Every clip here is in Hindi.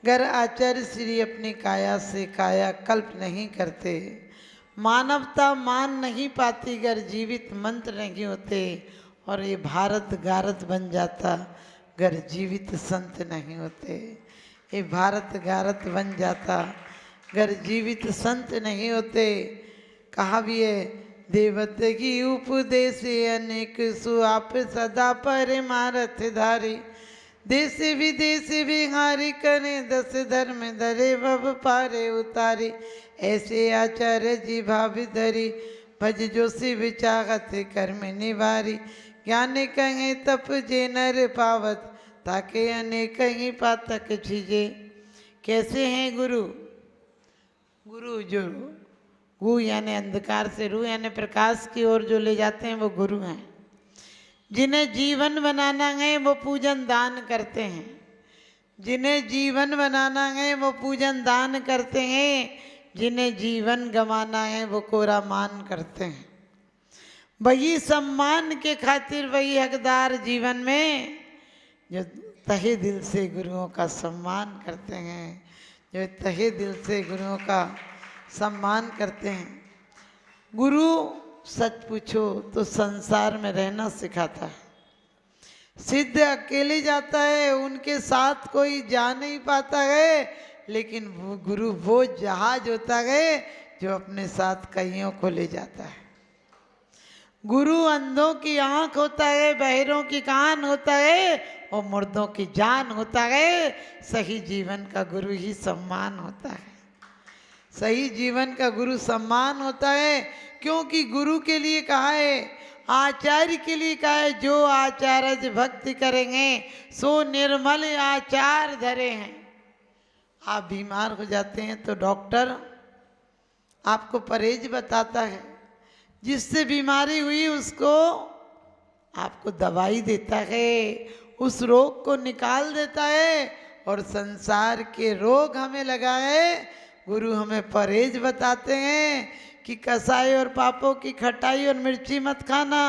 गर आचार्य श्री अपनी काया से काया कल्प नहीं करते, मानवता मान नहीं पाती गर जीवित मंत्र नहीं होते, और ये भारत गारत बन जाता गर जीवित संत नहीं होते। ये भारत गारत बन जाता गर जीवित संत नहीं होते। कहा भी है, देवत की उपदेश अनेक सुआप सदा परमारथ धारी, देश विदेश विहारी करे दस धर्म धरे भव पारे उतारी, ऐसे आचार्य जी भाव धरी भज जो शिव चाहत कर्म निवारी, ज्ञान कहे तप जे नर पावत ताके अनेक ही पातक छीजे। कैसे हैं गुरु? गुरु जो गु यानी अंधकार से रू यानी प्रकाश की ओर जो ले जाते हैं वो गुरु हैं। जिन्हें जीवन बनाना है वो पूजन दान करते हैं, जिन्हें जीवन बनाना है वो पूजन दान करते हैं, जिन्हें जीवन गंवाना है वो कोरा मान करते हैं। वही सम्मान के खातिर वही हकदार जीवन में जो तहे दिल से गुरुओं का सम्मान करते हैं, जो तहे दिल से गुरुओं का सम्मान करते हैं। गुरु सच पूछो तो संसार में रहना सिखाता है। सिद्ध अकेले जाता है, उनके साथ कोई जा नहीं पाता है, लेकिन वो गुरु वो जहाज होता है जो अपने साथ कईयों को ले जाता है। गुरु अंधों की आंख होता है, बहरों की कान होता है और मुर्दों की जान होता है। सही जीवन का गुरु ही सम्मान होता है, सही जीवन का गुरु सम्मान होता है। क्योंकि गुरु के लिए कहा है, आचार्य के लिए कहा है, जो आचार्य भक्ति करेंगे सो निर्मल आचार धरे हैं। आप बीमार हो जाते हैं तो डॉक्टर आपको परहेज बताता है, जिससे बीमारी हुई उसको आपको दवाई देता है, उस रोग को निकाल देता है। और संसार के रोग हमें लगाए, गुरु हमें परहेज बताते हैं कि कसाई और पापों की खटाई और मिर्ची मत खाना,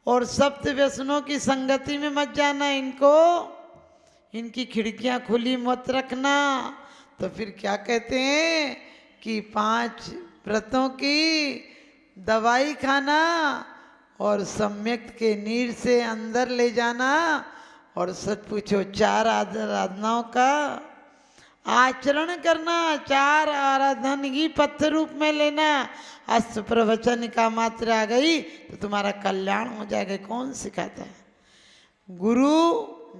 और सप्त व्यसनों की संगति में मत जाना, इनकी खिड़कियां खुली मत रखना। तो फिर क्या कहते हैं कि 5 व्रतों की दवाई खाना और सम्यक के नीर से अंदर ले जाना, और सच पूछो 4 आराधनाओं का आचरण करना, 4 आराधन ही पत्र रूप में लेना। अस्त प्रवचन का मात्रा आ गई तो तुम्हारा कल्याण हो जाएगा। कौन सिखाता है? गुरु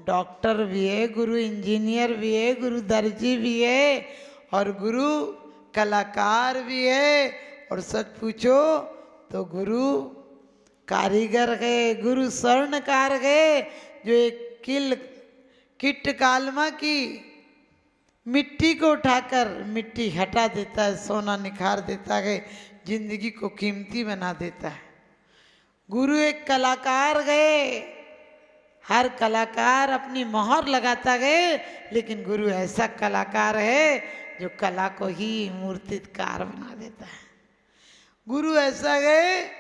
डॉक्टर भी है, गुरु इंजीनियर भी है, गुरु दर्जी भी है, और गुरु कलाकार भी है, और सच पूछो तो गुरु कारीगर है, गुरु स्वर्णकार है, जो एक किट कालमा की मिट्टी को उठाकर मिट्टी हटा देता है, सोना निखार देता है, जिंदगी को कीमती बना देता है। गुरु एक कलाकार गए, हर कलाकार अपनी मोहर लगाता गए, लेकिन गुरु ऐसा कलाकार है जो कला को ही मूर्तिकार बना देता है। गुरु ऐसा है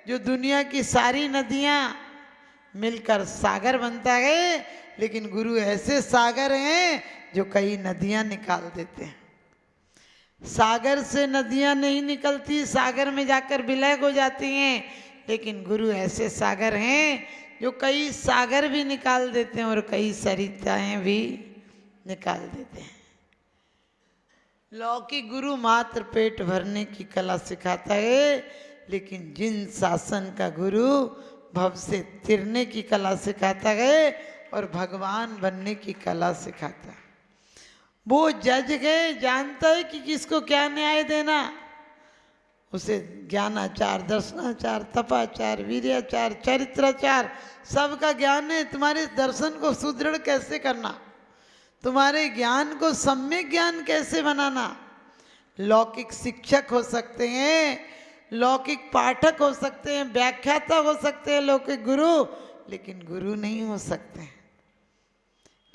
जो दुनिया की सारी नदियां मिलकर सागर बनता है, लेकिन गुरु ऐसे सागर हैं जो कई नदियां निकाल देते हैं। सागर से नदियां नहीं निकलती, सागर में जाकर विलय हो जाती हैं, लेकिन गुरु ऐसे सागर हैं जो कई सागर भी निकाल देते हैं और कई सरिताएं भी निकाल देते हैं। लौकिक गुरु मात्र पेट भरने की कला सिखाता है, लेकिन जिन शासन का गुरु भव से तिरने की कला सिखाता है और भगवान बनने की कला सिखाता है। वो जज गए, जानता है कि किसको क्या न्याय देना। उसे ज्ञानाचार, दर्शनाचार, तपाचार, वीर्याचार, चरित्राचार सबका ज्ञान है। तुम्हारे दर्शन को सुदृढ़ कैसे करना, तुम्हारे ज्ञान को सम्यक ज्ञान कैसे बनाना। लौकिक शिक्षक हो सकते हैं, लौकिक पाठक हो सकते हैं, व्याख्याता हो सकते हैं लौकिक गुरु, लेकिन गुरु नहीं हो सकते,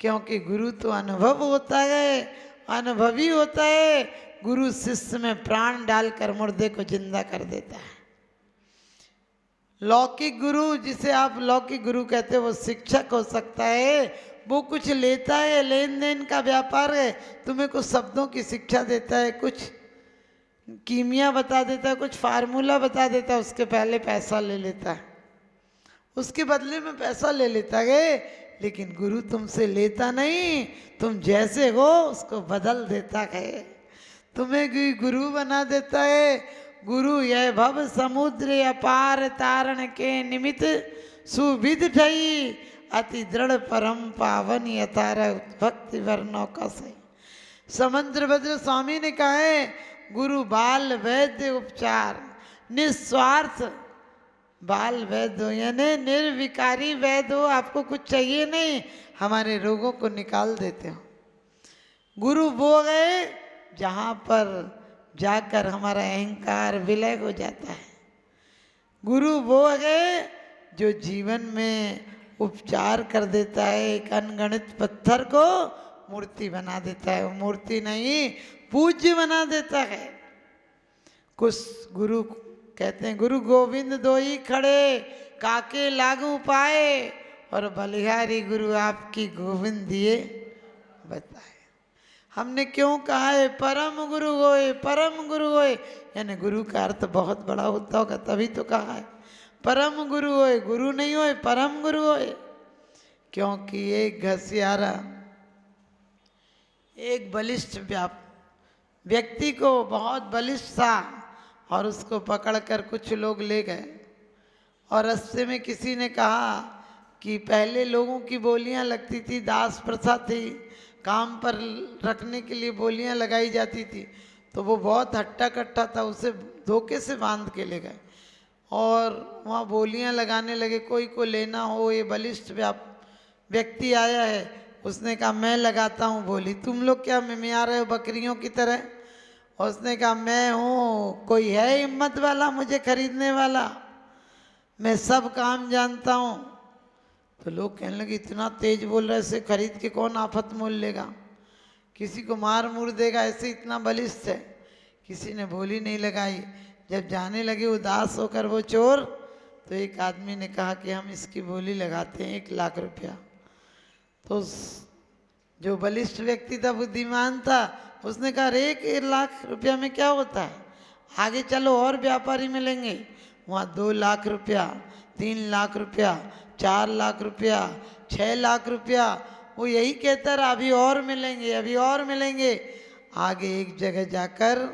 क्योंकि गुरु तो अनुभव होता है, अनुभवी होता है। गुरु शिष्य में प्राण डालकर मुर्दे को जिंदा कर देता है। लौकिक गुरु, जिसे आप लौकिक गुरु कहते हो, वो शिक्षक हो सकता है, वो कुछ लेता है, लेन देन का व्यापार है, तुम्हें कुछ शब्दों की शिक्षा देता है, कुछ कीमिया बता देता है, कुछ फार्मूला बता देता है, उसके पहले पैसा ले लेता है, उसके बदले में पैसा ले लेता है। लेकिन गुरु तुमसे लेता नहीं, तुम जैसे हो उसको बदल देता है, तुम्हें गुरु बना देता है। गुरु यह भव समुद्र अपार तारण के निमित्त सुविध ठई, अति दृढ़ परम पावन यथार भक्ति वर्णों का सही। समंद्रभद्र स्वामी ने कहा है, गुरु बाल वैद्य उपचार निस्वार्थ बाल वैद्य हो, यानी निर्विकारी वैद्य हो, आपको कुछ चाहिए नहीं, हमारे रोगों को निकाल देते हो। गुरु वो गए जहाँ पर जाकर हमारा अहंकार विलय हो जाता है। गुरु वो है जो जीवन में उपचार कर देता है, एक अनगणित पत्थर को मूर्ति बना देता है, वो मूर्ति नहीं पूज्य बना देता है। कुछ गुरु कहते हैं, गुरु गोविंद दो ही खड़े काके लागू पाए, और बलिहारी गुरु आपकी गोविंद दिए बताए। हमने क्यों कहा है परम गुरु होए, परम गुरु होए, यानी गुरु का अर्थ बहुत बड़ा होता होगा, तभी तो कहा है परम गुरु होए, गुरु नहीं होए परम गुरु होए। क्योंकि एक घसियारा एक बलिष्ठ व्यक्ति को बहुत बलिष्ठ था, और उसको पकड़कर कुछ लोग ले गए, और रास्ते में किसी ने कहा कि पहले लोगों की बोलियां लगती थी, दास प्रथा थी, काम पर रखने के लिए बोलियां लगाई जाती थी, तो वो बहुत हट्टा कट्टा था, उसे धोखे से बांध के ले गए और वहाँ बोलियां लगाने लगे। कोई को लेना हो, ये बलिष्ठ व्यक्ति आया है, उसने कहा मैं लगाता हूँ बोली, तुम लोग क्या मिमिया रहे हो बकरियों की तरह? और उसने कहा मैं हूँ, कोई है हिम्मत वाला मुझे खरीदने वाला, मैं सब काम जानता हूँ। तो लोग कहने लगे इतना तेज बोल रहा है, इसे खरीद के कौन आफत मोल लेगा, किसी को मार मुर देगा, ऐसे इतना बलिष्ठ है। किसी ने बोली नहीं लगाई। जब जाने लगे उदास होकर वो चोर, तो एक आदमी ने कहा कि हम इसकी बोली लगाते हैं 1 लाख रुपया। तो जो बलिष्ठ व्यक्ति था, बुद्धिमान था, उसने कहा अरे 1 लाख रुपया में क्या होता है, आगे चलो और व्यापारी मिलेंगे। वहाँ 2 लाख रुपया, 3 लाख रुपया, 4 लाख रुपया, 6 लाख रुपया, वो यही कहता रहा अभी और मिलेंगे, अभी और मिलेंगे। आगे एक जगह जाकर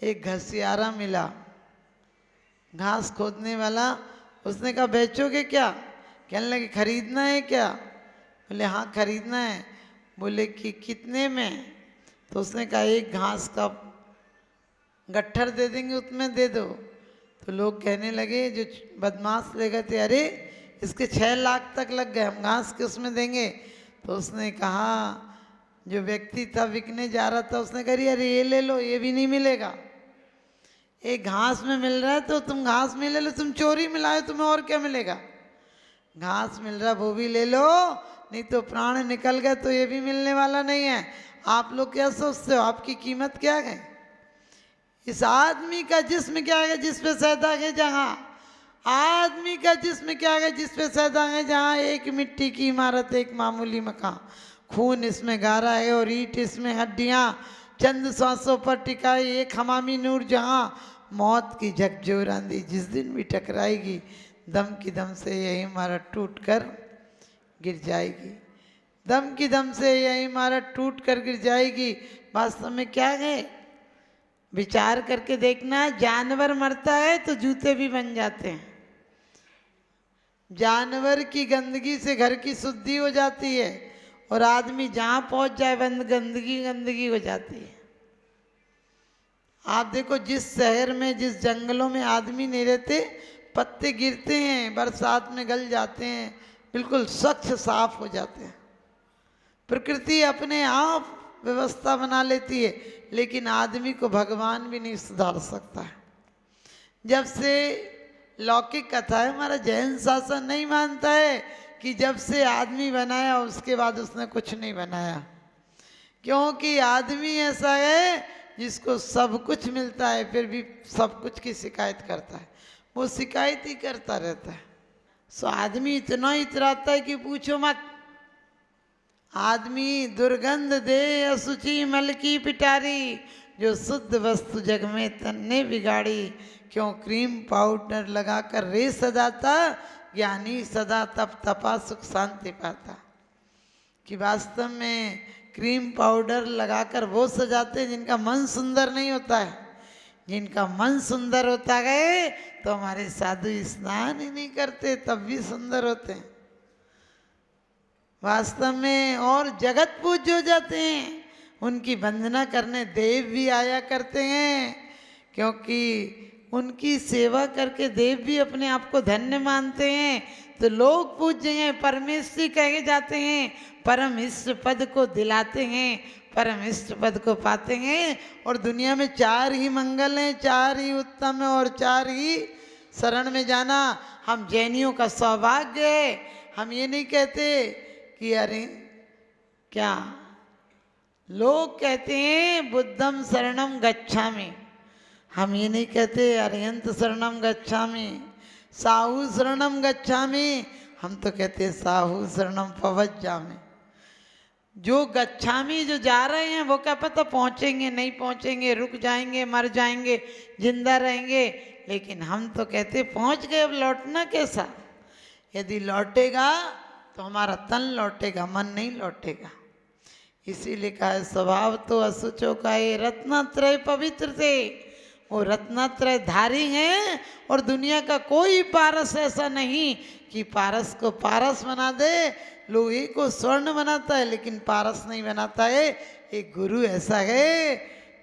एक घसियारा मिला, घास खोदने वाला। उसने कहा बेचोगे क्या? कहने लगे खरीदना है क्या? बोले हाँ खरीदना है। बोले कि कितने में? तो उसने कहा 1 घास का गट्ठर दे देंगे, उसमें दे दो। तो लोग कहने लगे, जो बदमाश ले गए थे, अरे इसके 6 लाख तक लग गए, हम घास के उसमें देंगे। तो उसने कहा, जो व्यक्ति था बिकने जा रहा था, उसने कहा अरे ये ले लो, ये भी नहीं मिलेगा, एक घास में मिल रहा है तो तुम घास में ले लो, तुम चोरी मिलाए तुम्हें और क्या मिलेगा, घास मिल रहा वो भी ले लो, नहीं तो प्राण निकल गए तो ये भी मिलने वाला नहीं है। आप लोग क्या सोचते हो, आपकी कीमत क्या है? इस आदमी का जिस्म क्या है जिस पे सैदा है जहाँ, आदमी का जिस्म क्या है जिस पे सैदा है जहाँ, एक मिट्टी की इमारत, एक मामूली मकान, खून इसमें गारा है और ईंट इसमें हड्डियाँ, चंद सांसों पर टिकाई एक हमामी नूर जहाँ, मौत की झकझोर आंधी जिस दिन भी टकराएगी, दम की दम से यही इमारत टूट कर गिर जाएगी, दम की दम से यही इमारत टूट कर गिर जाएगी। वास्तव में क्या है, विचार करके देखना, जानवर मरता है तो जूते भी बन जाते हैं, जानवर की गंदगी से घर की शुद्धि हो जाती है, और आदमी जहाँ पहुँच जाए गंदगी गंदगी हो जाती है। आप देखो जिस शहर में, जिस जंगलों में आदमी नहीं रहते, पत्ते गिरते हैं, बरसात में गल जाते हैं, बिल्कुल स्वच्छ साफ हो जाते हैं। प्रकृति अपने आप व्यवस्था बना लेती है, लेकिन आदमी को भगवान भी नहीं सुधार सकता है। जब से लौकिक कथा है, हमारा जैन शासन नहीं मानता है कि जब से आदमी बनाया उसके बाद उसने कुछ नहीं बनाया, क्योंकि आदमी ऐसा है जिसको सब कुछ मिलता है फिर भी सब कुछ की शिकायत करता है, वो शिकायत ही करता रहता है। सो आदमी इतना इतराता है कि पूछो मत। आदमी दुर्गंध दे असुचि मल की पिटारी, जो शुद्ध वस्तु जग में तन्ने बिगाड़ी। क्यों क्रीम पाउडर लगाकर रे सजाता, ज्ञानी सदा तप तपा सुख शांति पाता। कि वास्तव में क्रीम पाउडर लगाकर वो सजाते हैं जिनका मन सुंदर नहीं होता है। जिनका मन सुंदर होता है तो हमारे साधु स्नान ही नहीं करते तब भी सुंदर होते हैं वास्तव में। और जगत पूज्य हो जाते हैं, उनकी वंदना करने देव भी आया करते हैं, क्योंकि उनकी सेवा करके देव भी अपने आप को धन्य मानते हैं। तो लोग पूज्य हैं, परमेश्वरी कहे जाते हैं, परम इष्ट पद को दिलाते हैं, परम इष्ट पद को पाते हैं। और दुनिया में 4 ही मंगल हैं, 4 ही उत्तम है और 4 ही शरण में जाना हम जैनियों का सौभाग्य है। हम ये नहीं कहते कि अरे क्या लोग कहते हैं बुद्धम शरणम गच्छामि, हम ये नहीं कहते अरिहंत शरणम गच्छामि, साहू शरणम गच्छामि, हम तो कहते साहू शरणम पवज्जामि। जो गच्छामी जो जा रहे हैं वो क्या पता पहुँचेंगे नहीं पहुँचेंगे, रुक जाएंगे, मर जाएंगे, जिंदा रहेंगे, लेकिन हम तो कहते पहुँच गए, अब लौटना कैसा। यदि लौटेगा तो हमारा तन लौटेगा, मन नहीं लौटेगा। इसीलिए कहा है स्वभाव तो असुचो का ये रत्नत्रय पवित्र थे, वो रत्नत्रय धारी हैं। और दुनिया का कोई पारस ऐसा नहीं कि पारस को पारस बना दे। लोहे को स्वर्ण बनाता है लेकिन पारस नहीं बनाता है। एक गुरु ऐसा है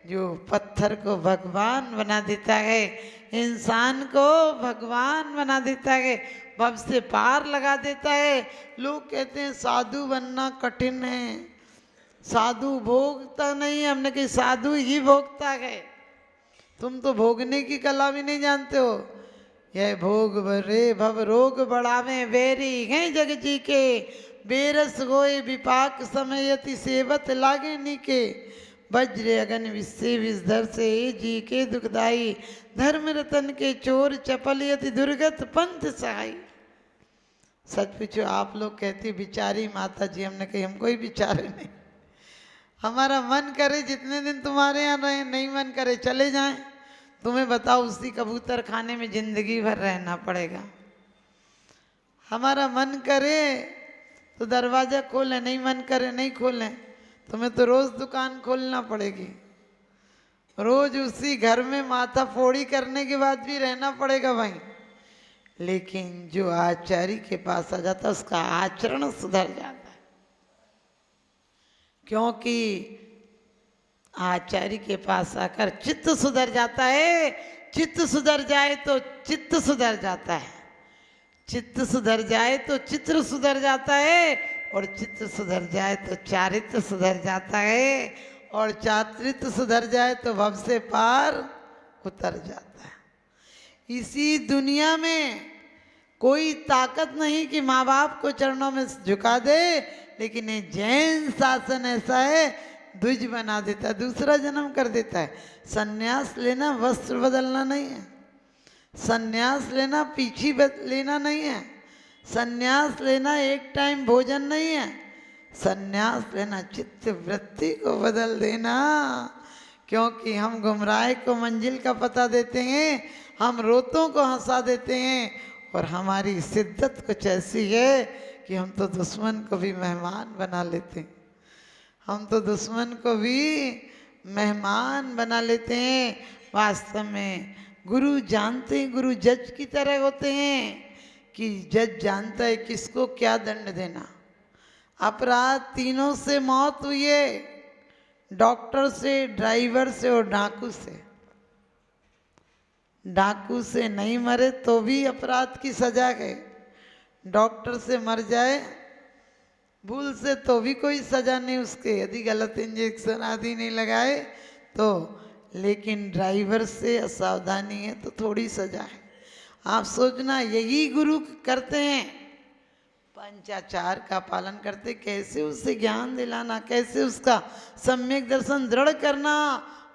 जो पत्थर को भगवान बना देता है, इंसान को भगवान बना देता है, भव से पार लगा देता है। लोग कहते हैं साधु बनना कठिन है, साधु भोगता नहीं है। हमने कहा साधु ही भोगता है, तुम तो भोगने की कला भी नहीं जानते हो। यह भोग भरे भव रोग बढ़ावे, बेरी हैं जग जी के, बेरस होए विपाक समयति सेवत लागे नीके, वज्र अगन विश्व विषधर से जी के दुखदाई, धर्म रतन के चोर चपल यति दुर्गत पंथ सहाय। सच पूछो आप लोग कहती बिचारी माता जी, हमने कही हम कोई बिचारे नहीं। हमारा मन करे जितने दिन तुम्हारे यहाँ रहे, नहीं मन करे चले जाएं। तुम्हें बताओ उसी कबूतर खाने में जिंदगी भर रहना पड़ेगा। हमारा मन करे तो दरवाज़ा खोलें, नहीं मन करे नहीं खोलें। तुम्हें तो रोज़ दुकान खोलना पड़ेगी, रोज़ उसी घर में माथा फोड़ी करने के बाद भी रहना पड़ेगा भाई। लेकिन जो आचार्य के पास आ जाता है उसका आचरण सुधर जाता है, क्योंकि आचार्य के पास आकर चित्त सुधर जाता है। चित्त सुधर जाए तो चित्त सुधर जाता है, चित्त सुधर जाए तो चित्र सुधर जाता है, और चित्त सुधर जाए तो चारित्र सुधर जाता है, और चारित्र सुधर जाए तो भव से पार उतर जाता है। इसी दुनिया में कोई ताकत नहीं कि माँ बाप को चरणों में झुका दे, लेकिन ये जैन शासन ऐसा है द्विज बना देता है, दूसरा जन्म कर देता है। संन्यास लेना वस्त्र बदलना नहीं है, संन्यास लेना पीछी लेना नहीं है, संन्यास लेना एक टाइम भोजन नहीं है, संन्यास लेना चित्त वृत्ति को बदल देना। क्योंकि हम गुमराह को मंजिल का पता देते हैं, हम रोतों को हंसा देते हैं, और हमारी शिद्दत कुछ ऐसी है कि हम तो दुश्मन को भी मेहमान बना लेते हैं, हम तो दुश्मन को भी मेहमान बना लेते हैं। वास्तव में गुरु जानते हैं, गुरु जज की तरह होते हैं कि जज जानता है किसको क्या दंड देना। अपराध तीनों से मौत हुई है, डॉक्टर से, ड्राइवर से और डाकू से। डाकू से नहीं मरे तो भी अपराध की सजा है, डॉक्टर से मर जाए भूल से तो भी कोई सजा नहीं उसके, यदि गलत इंजेक्शन आदि नहीं लगाए तो। लेकिन ड्राइवर से असावधानी है तो थोड़ी सजा है। आप सोचना यही गुरु करते हैं, पंचाचार का पालन करते, कैसे उसे ज्ञान दिलाना, कैसे उसका सम्यक दर्शन दृढ़ करना,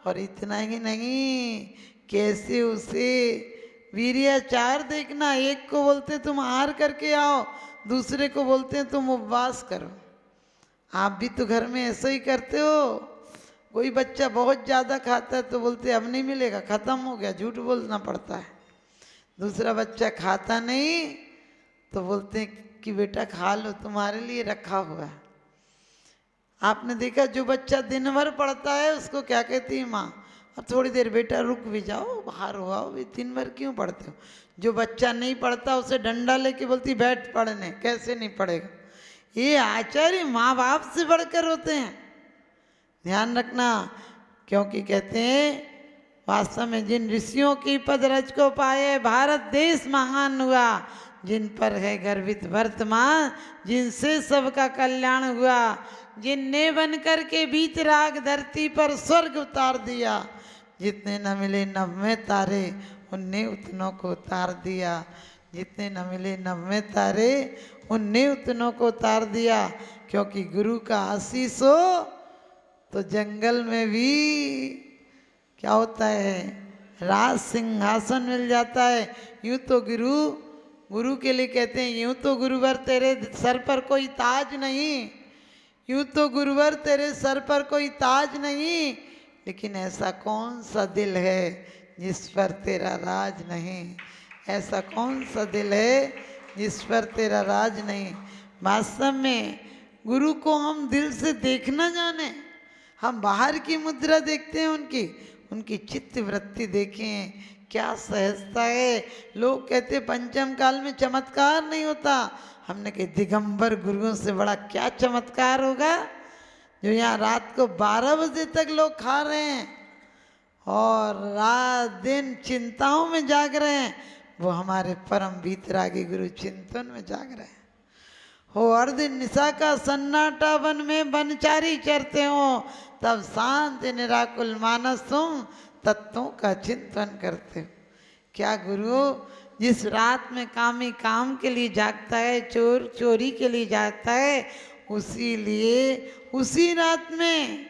और इतना ही नहीं कैसे उसे वीर्याचार देखना। एक को बोलते तुम आहार करके आओ, दूसरे को बोलते हैं तुम उपवास करो। आप भी तो घर में ऐसा ही करते हो। कोई बच्चा बहुत ज़्यादा खाता है तो बोलते अब नहीं मिलेगा, ख़त्म हो गया, झूठ बोलना पड़ता है। दूसरा बच्चा खाता नहीं तो बोलते हैं कि बेटा खा लो, तुम्हारे लिए रखा हुआ है। आपने देखा जो बच्चा दिन भर पढ़ता है उसको क्या कहती है माँ, अब थोड़ी देर बेटा रुक भी जाओ, बाहर हो आओ, दिन भर क्यों पढ़ते हो। जो बच्चा नहीं पढ़ता उसे डंडा लेके बोलती बैठ पढ़ने, कैसे नहीं पढ़ेगा। ये आचार्य माँ बाप से बढ़कर होते हैं, ध्यान रखना। क्योंकि कहते हैं वास्तव में जिन ऋषियों की पद रज को पाए भारत देश महान हुआ, जिन पर है गर्वित वर्तमान, जिनसे सबका कल्याण हुआ, जिनने बन कर के बीत राग धरती पर स्वर्ग उतार दिया, जितने न मिले नवमे तारे उनने उतनों को उतार दिया, जितने न मिले नवमे तारे उनने उतनों को उतार दिया। क्योंकि गुरु का आशीष हो तो जंगल में भी क्या होता है, राज सिंहासन मिल जाता है। यूं तो गुरु के लिए कहते हैं यूं तो गुरुवर तेरे सर पर कोई ताज नहीं, यूं तो गुरुवर तेरे सर पर कोई ताज नहीं, लेकिन ऐसा कौन सा दिल है जिस पर तेरा राज नहीं, ऐसा कौन सा दिल है जिस पर तेरा राज नहीं। वास्तव में गुरु को हम दिल से देखना जाने, हम बाहर की मुद्रा देखते हैं उनकी चित्त वृत्ति देखें, क्या सहजता है। लोग कहते पंचम काल में चमत्कार नहीं होता, हमने कहा दिगंबर गुरुओं से बड़ा क्या चमत्कार होगा, जो यहाँ रात को 12 बजे तक लोग खा रहे हैं और रात दिन चिंताओं में जाग रहे हैं, वो हमारे परम वीतरागी गुरु चिंतन में जाग रहे हैं। हो अर्ध निशा का सन्नाटा वन में बनचारी चरते हो, तब शांत निराकुल मानस तुम तत्वों का चिंतन करते हो। क्या गुरु जिस रात में कामी काम के लिए जागता है, चोर चोरी के लिए जागता है, उसी रात में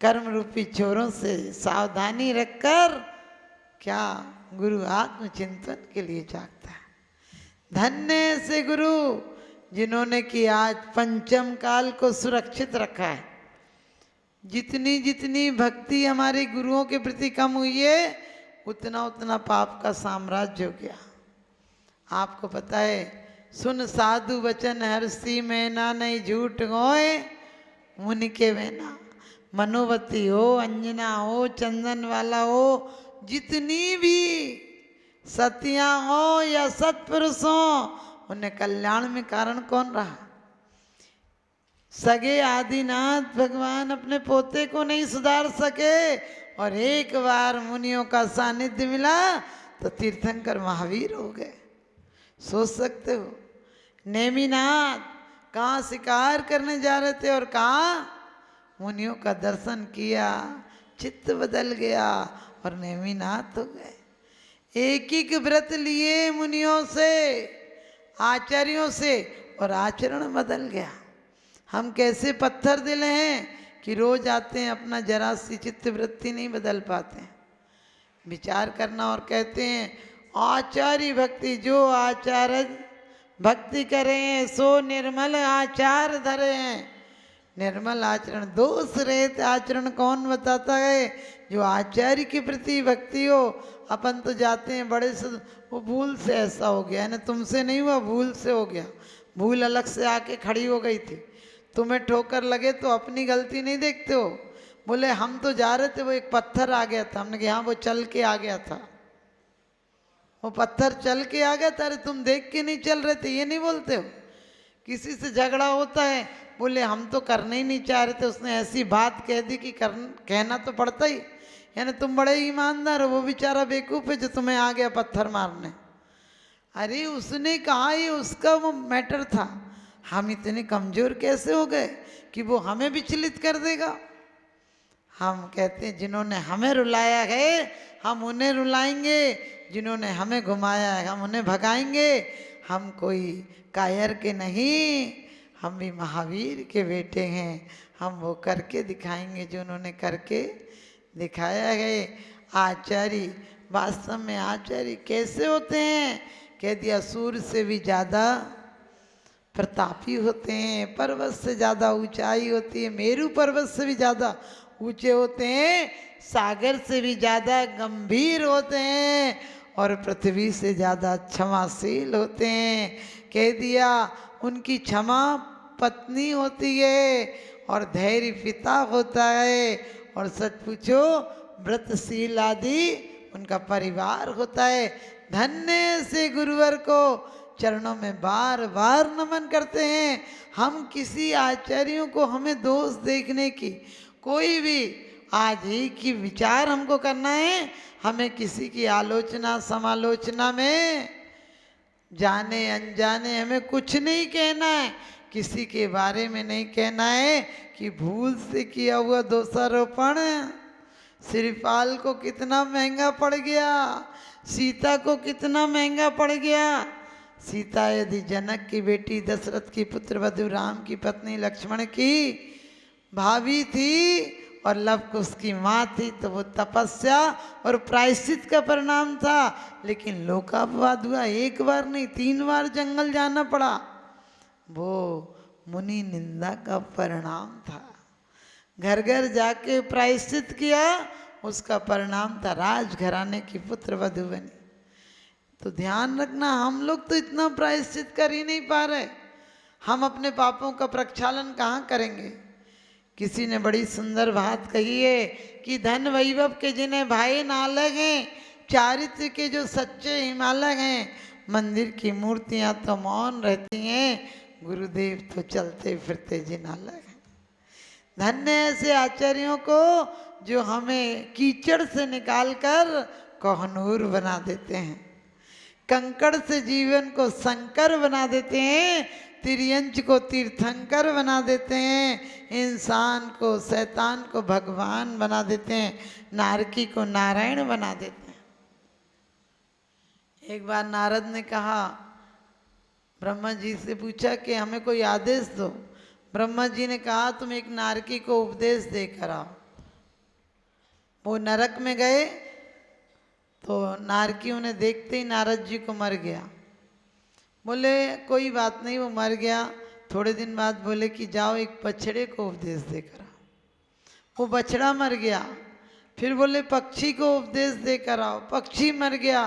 कर्म रूपी चोरों से सावधानी रखकर क्या गुरु आत्मचिंतन के लिए जागता है। धन्य से गुरु जिन्होंने कि आज पंचम काल को सुरक्षित रखा है। जितनी जितनी भक्ति हमारे गुरुओं के प्रति कम हुई है, उतना उतना पाप का साम्राज्य हो गया। आपको पता है, सुन साधु वचन हर्षी मैना नहीं झूठ गोए मुनि के वेना, मनोवती हो, अंजना हो, चंदन वाला हो, जितनी भी सतियां हो या सत्पुरुष हो, उन्हें कल्याण में कारण कौन रहा। सगे आदिनाथ भगवान अपने पोते को नहीं सुधार सके और एक बार मुनियों का सानिध्य मिला तो तीर्थंकर महावीर हो गए। सोच सकते हो, नेमिनाथ कहाँ शिकार करने जा रहे थे और कहाँ मुनियों का दर्शन किया, चित्त बदल गया और नेमिनाथ हो गए। एक एक व्रत लिए मुनियों से, आचार्यों से, और आचरण बदल गया। हम कैसे पत्थर दिल हैं कि रोज आते हैं, अपना जरा सी चित्त वृत्ति नहीं बदल पाते हैं। विचार करना और कहते हैं आचार्य भक्ति, जो आचार्य भक्ति करें सो निर्मल आचार धरे हैं। निर्मल आचरण, दोष रहित आचरण कौन बताता है? जो आचार्य के प्रति भक्ति हो। अपन तो जाते हैं बड़े से, वो भूल से ऐसा हो गया है ना, तुमसे नहीं हुआ, भूल से हो गया, भूल अलग से आके खड़ी हो गई थी। तुम्हें ठोकर लगे तो अपनी गलती नहीं देखते हो। बोले हम तो जा रहे थे, वो एक पत्थर आ गया था, हमने कहा हाँ वो चल के आ गया था, वो पत्थर चल के आ गया था, अरे तुम देख के नहीं चल रहे थे, ये नहीं बोलते हो। किसी से झगड़ा होता है, बोले हम तो करना ही नहीं चाह रहे थे, उसने ऐसी बात कह दी कि कहना तो पड़ता ही, यानी तुम बड़े ईमानदार हो, वो बेचारा बेवकूफ़ है जो तुम्हें आ गया पत्थर मारने। अरे उसने कहा ये उसका वो मैटर था, हम इतने कमज़ोर कैसे हो गए कि वो हमें विचलित कर देगा। हम कहते हैं जिन्होंने हमें रुलाया है हम उन्हें रुलाएंगे, जिन्होंने हमें घुमाया है हम उन्हें भगाएंगे। हम कोई कायर के नहीं, हम भी महावीर के बेटे हैं, हम वो करके दिखाएंगे जो उन्होंने करके दिखाया है। आचार्य, वास्तव में आचार्य कैसे होते हैं? कह दिया सूर्य से भी ज़्यादा प्रतापी होते हैं, पर्वत से ज़्यादा ऊंचाई होती है, मेरू पर्वत से भी ज़्यादा ऊंचे होते हैं, सागर से भी ज़्यादा गंभीर होते हैं और पृथ्वी से ज़्यादा क्षमाशील होते हैं। कह दिया उनकी क्षमा पत्नी होती है और धैर्य पिता होता है और सच पूछो व्रतशील आदि उनका परिवार होता है। धन्य से गुरुवर को चरणों में बार बार नमन करते हैं। हम किसी आचार्यों को हमें दोष देखने की कोई भी आज ही की विचार हमको करना है, हमें किसी की आलोचना समालोचना में जाने अनजाने हमें कुछ नहीं कहना है, किसी के बारे में नहीं कहना है कि भूल से किया हुआ दोषारोपण श्रीपाल को कितना महंगा पड़ गया, सीता को कितना महंगा पड़ गया। सीता यदि जनक की बेटी, दशरथ की पुत्र वधु, राम की पत्नी, लक्ष्मण की भाभी थी और लव कुश की माँ थी, तो वो तपस्या और प्रायश्चित का परिणाम था। लेकिन लोकापवाद हुआ, एक बार नहीं 3 बार जंगल जाना पड़ा, वो मुनि निंदा का परिणाम था। घर घर जाके प्रायश्चित किया, उसका परिणाम था राजघराने की पुत्र वधु बनी। तो ध्यान रखना, हम लोग तो इतना प्रायश्चित कर ही नहीं पा रहे, हम अपने पापों का प्रक्षालन कहाँ करेंगे। किसी ने बड़ी सुंदर बात कही है कि धन वैभव के जिन्हें भाई नालक हैं, चारित्र के जो सच्चे हिमालय हैं, मंदिर की मूर्तियां तो मौन रहती हैं, गुरुदेव तो चलते फिरते जिनालक हैं। धन्य ऐसे आचार्यों को जो हमें कीचड़ से निकालकर कोहनूर बना देते हैं, कंकड़ से जीवन को शंकर बना देते हैं, तिर्यंच को तीर्थंकर बना देते हैं, इंसान को शैतान को भगवान बना देते हैं, नारकी को नारायण बना देते हैं। एक बार नारद ने कहा, ब्रह्मा जी से पूछा कि हमें कोई आदेश दो। ब्रह्मा जी ने कहा तुम एक नारकी को उपदेश देकर आओ। वो नरक में गए तो नारकी उन्हें देखते ही नारद जी को मर गया। बोले कोई बात नहीं, वो मर गया। थोड़े दिन बाद बोले कि जाओ एक बछड़े को उपदेश देकर आओ। वो बछड़ा मर गया। फिर बोले पक्षी को उपदेश देकर आओ, पक्षी मर गया।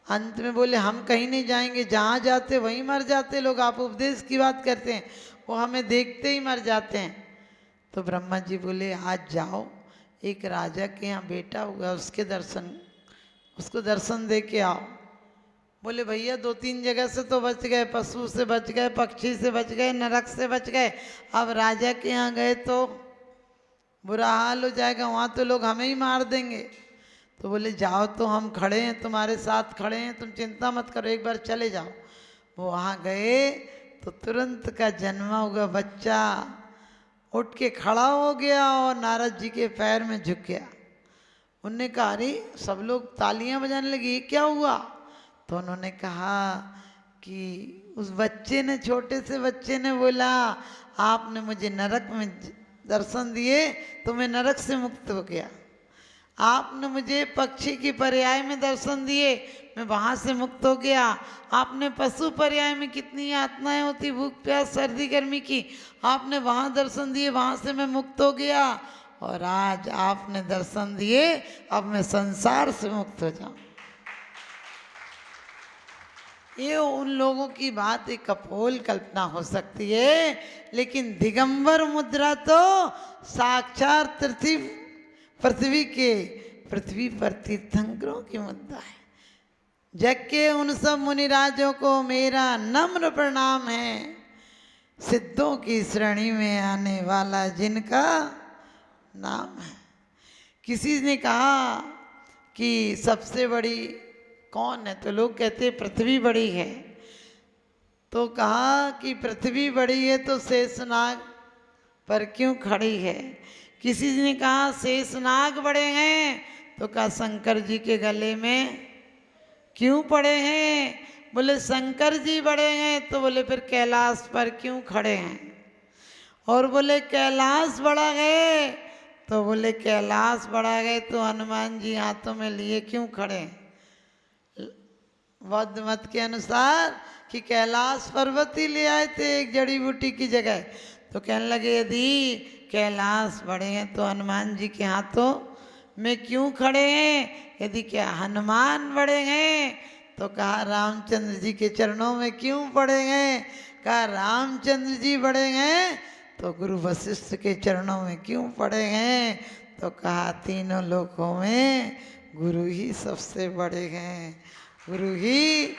अंत में बोले हम कहीं नहीं जाएंगे, जहाँ जाते वहीं मर जाते लोग, आप उपदेश की बात करते हैं, वो हमें देखते ही मर जाते हैं। तो ब्रह्मा जी बोले आज जाओ, एक राजा के यहाँ बेटा हुआ, उसको दर्शन दे के आओ। बोले भैया 2-3 जगह से तो बच गए, पशु से बच गए, पक्षी से बच गए, नरक से बच गए, अब राजा के यहाँ गए तो बुरा हाल हो जाएगा, वहाँ तो लोग हमें ही मार देंगे। तो बोले जाओ, तो हम खड़े हैं, तुम्हारे साथ खड़े हैं, तुम चिंता मत करो, एक बार चले जाओ। वो वहाँ गए तो तुरंत का जन्मा हुआ बच्चा उठ के खड़ा हो गया और नारद जी के पैर में झुक गया। उनने कहा अरे, सब लोग तालियां बजाने लगे, ये क्या हुआ? तो उन्होंने कहा कि उस बच्चे ने, छोटे से बच्चे ने बोला आपने मुझे नरक में दर्शन दिए तो मैं नरक से मुक्त हो गया, आपने मुझे पक्षी की पर्याय में दर्शन दिए मैं वहाँ से मुक्त हो गया, आपने पशु पर्याय में कितनी यातनाएं होती, भूख प्यास सर्दी गर्मी की, आपने वहाँ दर्शन दिए, वहाँ से मैं मुक्त हो गया, और आज आपने दर्शन दिए अब मैं संसार से मुक्त हो जाऊं। ये उन लोगों की बात एक कपोल कल्पना हो सकती है, लेकिन दिगंबर मुद्रा तो साक्षात पृथ्वी पर तीर्थंकरों की मुद्रा है। जग के उन सब मुनिराजों को मेरा नम्र प्रणाम है, सिद्धों की श्रेणी में आने वाला जिनका नाम है। किसी ने कहा कि सबसे बड़ी कौन है, तो लोग कहते पृथ्वी बड़ी है। तो कहा कि पृथ्वी बड़ी है तो शेषनाग पर क्यों खड़ी है। किसी ने कहा शेषनाग बड़े हैं, तो कहा शंकर जी के गले में क्यों पड़े हैं। बोले शंकर जी बड़े हैं, तो बोले फिर कैलाश पर क्यों खड़े हैं। और बोले कैलाश बड़ा है, तो बोले कैलाश बड़ा है तो हनुमान जी हाथों में लिए क्यों खड़े हैं। बौद्ध मत के अनुसार कि कैलाश पर्वत ही ले आए थे एक जड़ी बूटी की जगह। तो कहने लगे यदि कैलाश बड़े हैं तो हनुमान जी के हाथों में क्यों खड़े हैं? यदि क्या हनुमान बड़े हैं तो कहा रामचंद्र जी के चरणों में क्यों पड़े हैं? कहा रामचंद्र जी बड़े हैं तो गुरु वशिष्ठ के चरणों में क्यों पड़े हैं? तो कहा तीनों लोकों में गुरु ही सबसे बड़े हैं, गुरु ही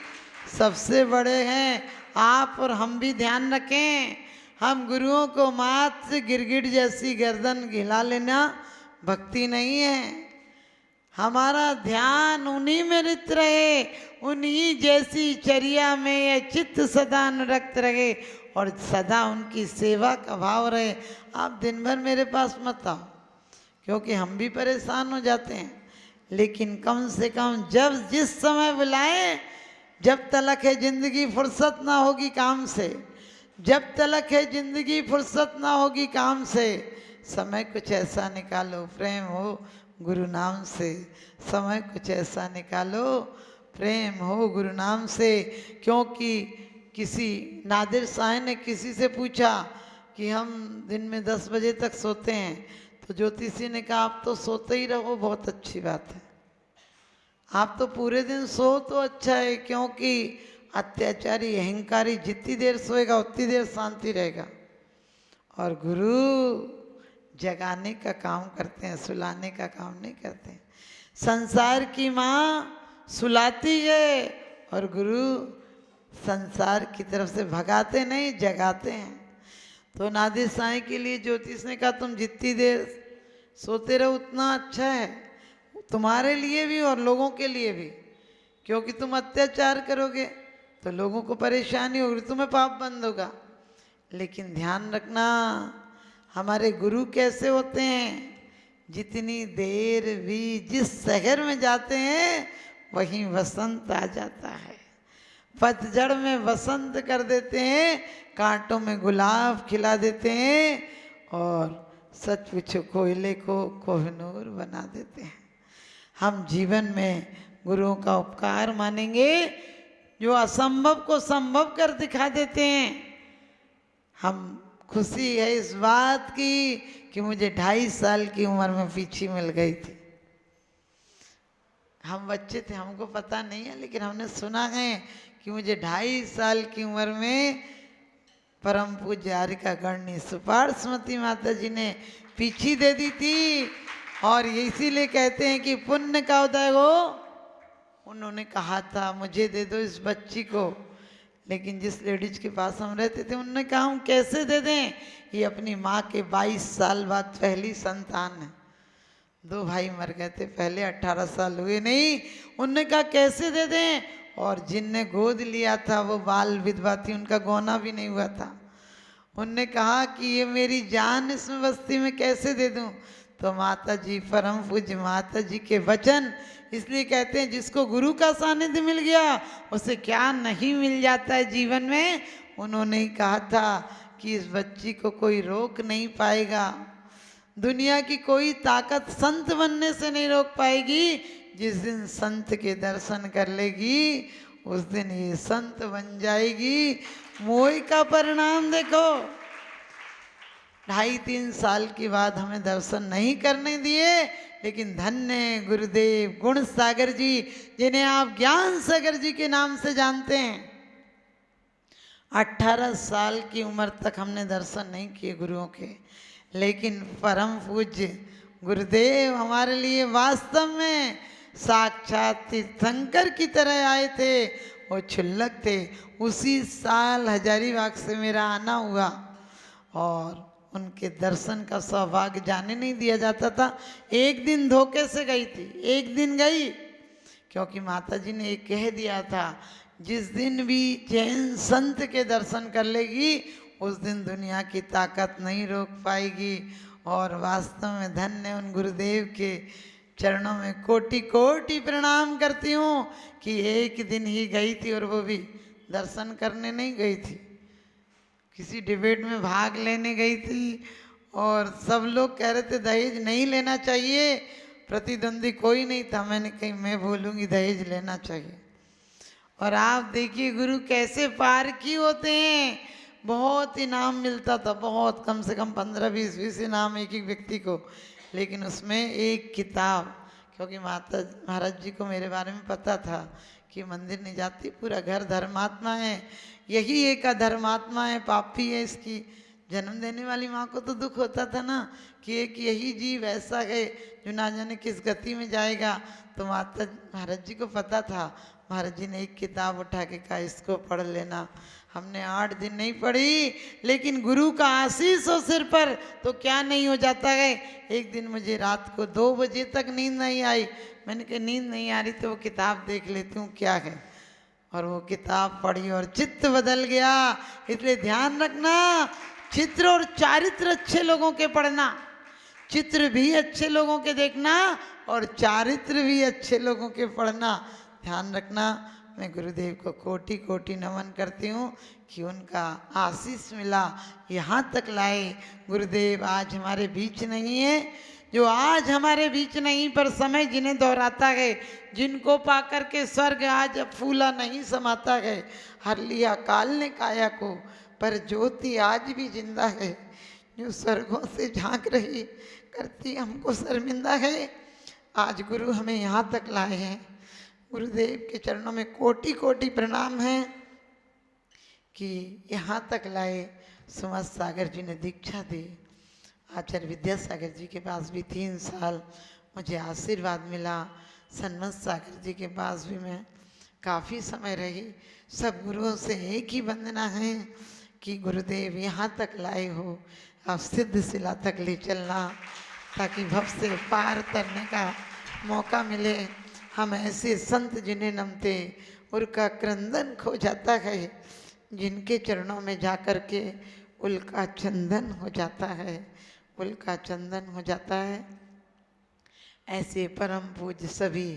सबसे बड़े हैं। आप और हम भी ध्यान रखें, हम गुरुओं को मात से गिरगिट जैसी गर्दन हिला लेना भक्ति नहीं है। हमारा ध्यान उन्हीं में रित रहे, उन्हीं जैसी चर्या में ये चित्त सदा अनुरक्त रहे और सदा उनकी सेवा का भाव रहे। आप दिन भर मेरे पास मत आओ, क्योंकि हम भी परेशान हो जाते हैं, लेकिन कम से कम जब जिस समय बुलाएं, जब तलक है जिंदगी फुर्सत ना होगी काम से, जब तलक है जिंदगी फुर्सत ना होगी काम से, समय कुछ ऐसा निकालो प्रेम हो गुरु नाम से, समय कुछ ऐसा निकालो प्रेम हो गुरु नाम से। क्योंकि किसी नादिर शाह ने किसी से पूछा कि हम दिन में 10 बजे तक सोते हैं, तो ज्योतिषी ने कहा आप तो सोते ही रहो, बहुत अच्छी बात है, आप तो पूरे दिन सो तो अच्छा है, क्योंकि अत्याचारी अहंकारी जितनी देर सोएगा उतनी देर शांति रहेगा। और गुरु जगाने का काम करते हैं, सुलाने का काम नहीं करते हैं। संसार की माँ सुलाती है और गुरु संसार की तरफ से भगाते नहीं, जगाते हैं। तो नादिर साईं के लिए ज्योतिष ने कहा तुम जितनी देर सोते रहो उतना अच्छा है, तुम्हारे लिए भी और लोगों के लिए भी, क्योंकि तुम अत्याचार करोगे तो लोगों को परेशानी होगी, तुम्हें पाप बंद होगा। लेकिन ध्यान रखना, हमारे गुरु कैसे होते हैं? जितनी देर भी जिस शहर में जाते हैं वहीं वसंत आ जाता है, पतझड़ में वसंत कर देते हैं, कांटों में गुलाब खिला देते हैं और सच पूछो कोयले को कोहिनूर बना देते हैं। हम जीवन में गुरुओं का उपकार मानेंगे जो असंभव को संभव कर दिखा देते हैं। हम खुशी है इस बात की कि मुझे 2.5 साल की उम्र में पीछी मिल गई थी। हम बच्चे थे, हमको पता नहीं है, लेकिन हमने सुना है कि मुझे 2.5 साल की उम्र में परम पूज्य आर्यका गणनी सुपार स्मृति माता जी ने पीछी दे दी थी। और इसीलिए कहते हैं कि पुण्य का उदय हो, उन्होंने कहा था मुझे दे दो इस बच्ची को, लेकिन जिस लेडीज के पास हम रहते थे उन्होंने कहा हम कैसे दे दें, ये अपनी माँ के 22 साल बाद पहली संतान है, 2 भाई मर गए थे पहले, 18 साल हुए नहीं। उन्होंने कहा कैसे दे दें, और जिनने गोद लिया था वो बाल विधवा थी, उनका गौना भी नहीं हुआ था। उनने कहा कि ये मेरी जान इसमें बस्ती में कैसे दे दूं? तो माता जी, परम पूज्य माता जी के वचन, इसलिए कहते हैं जिसको गुरु का सानिध्य मिल गया उसे क्या नहीं मिल जाता है जीवन में। उन्होंने ही कहा था कि इस बच्ची को कोई रोक नहीं पाएगा, दुनिया की कोई ताकत संत बनने से नहीं रोक पाएगी। जिस दिन संत के दर्शन कर लेगी उस दिन ये संत बन जाएगी। मोह का परिणाम देखो, 2.5-3 साल के बाद हमें दर्शन नहीं करने दिए, लेकिन धन्य गुरुदेव गुण सागर जी, जिन्हें आप ज्ञान सागर जी के नाम से जानते हैं, 18 साल की उम्र तक हमने दर्शन नहीं किए गुरुओं के, लेकिन परम पूज्य गुरुदेव हमारे लिए वास्तव में साक्षात तीर्थंकर की तरह आए थे। वो क्षुल्लक थे। उसी साल हजारीबाग से मेरा आना हुआ और उनके दर्शन का सौभाग्य जाने नहीं दिया जाता था। एक दिन धोखे से गई थी, एक दिन गई, क्योंकि माता जी ने एक कह दिया था जिस दिन भी जैन संत के दर्शन कर लेगी उस दिन दुनिया की ताकत नहीं रोक पाएगी। और वास्तव में धन्य उन गुरुदेव के चरणों में कोटि कोटि प्रणाम करती हूँ कि एक दिन ही गई थी और वो भी दर्शन करने नहीं गई थी, किसी डिबेट में भाग लेने गई थी। और सब लोग कह रहे थे दहेज नहीं लेना चाहिए, प्रतिद्वंदी कोई नहीं था, मैंने कही मैं बोलूँगी दहेज लेना चाहिए। और आप देखिए गुरु कैसे पार की होते हैं। बहुत इनाम मिलता था, बहुत, कम से कम 15-20 इनाम एक एक व्यक्ति को, लेकिन उसमें एक किताब, क्योंकि माता महाराज जी को मेरे बारे में पता था कि मंदिर नहीं जाती, पूरा घर धर्मात्मा है, यही एक अधर्मात्मा है, पापी है, इसकी जन्म देने वाली माँ को तो दुख होता था ना कि एक यही जीव ऐसा है जो ना जाने किस गति में जाएगा। तो माता महाराज जी को पता था, महाराज जी ने एक किताब उठा के कहा इसको पढ़ लेना। हमने 8 दिन नहीं पढ़ी, लेकिन गुरु का आशीष हो सिर पर तो क्या नहीं हो जाता है। एक दिन मुझे रात को 2 बजे तक नींद नहीं आई, मैंने कहा नींद नहीं आ रही तो वो किताब देख लेती हूँ क्या है, और वो किताब पढ़ी और चित्त बदल गया। इसलिए ध्यान रखना, चित्र और चारित्र अच्छे लोगों के पढ़ना, चित्र भी अच्छे लोगों के देखना और चारित्र भी अच्छे लोगों के पढ़ना। ध्यान रखना। मैं गुरुदेव को कोटि कोटि नमन करती हूँ कि उनका आशीष मिला, यहाँ तक लाए। गुरुदेव आज हमारे बीच नहीं है, जो आज हमारे बीच नहीं, पर समय जिन्हें दोहराता है, जिनको पाकर के स्वर्ग आज फूला नहीं समाता है। हर लिया काल ने काया को, पर ज्योति आज भी जिंदा है, जो स्वर्गों से झांक रही करती हमको शर्मिंदा है। आज गुरु हमें यहाँ तक लाए हैं। गुरुदेव के चरणों में कोटि कोटि प्रणाम है कि यहाँ तक लाए। सुमत सागर जी ने दीक्षा दी, आचार्य विद्यासागर जी के पास भी 3 साल मुझे आशीर्वाद मिला, सन्मत सागर जी के पास भी मैं काफ़ी समय रही। सब गुरुओं से एक ही वंदना है कि गुरुदेव यहाँ तक लाए हो, आप सिद्ध शिला तक ले चलना, ताकि भव से पार तरने का मौका मिले। हम ऐसे संत जिन्हें नमते उनका क्रंदन खो जाता है, जिनके चरणों में जाकर के उनका चंदन हो जाता है, उनका चंदन हो जाता है। ऐसे परम पूज्य सभी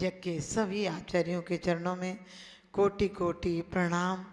जग के सभी आचार्यों के चरणों में कोटि कोटि प्रणाम।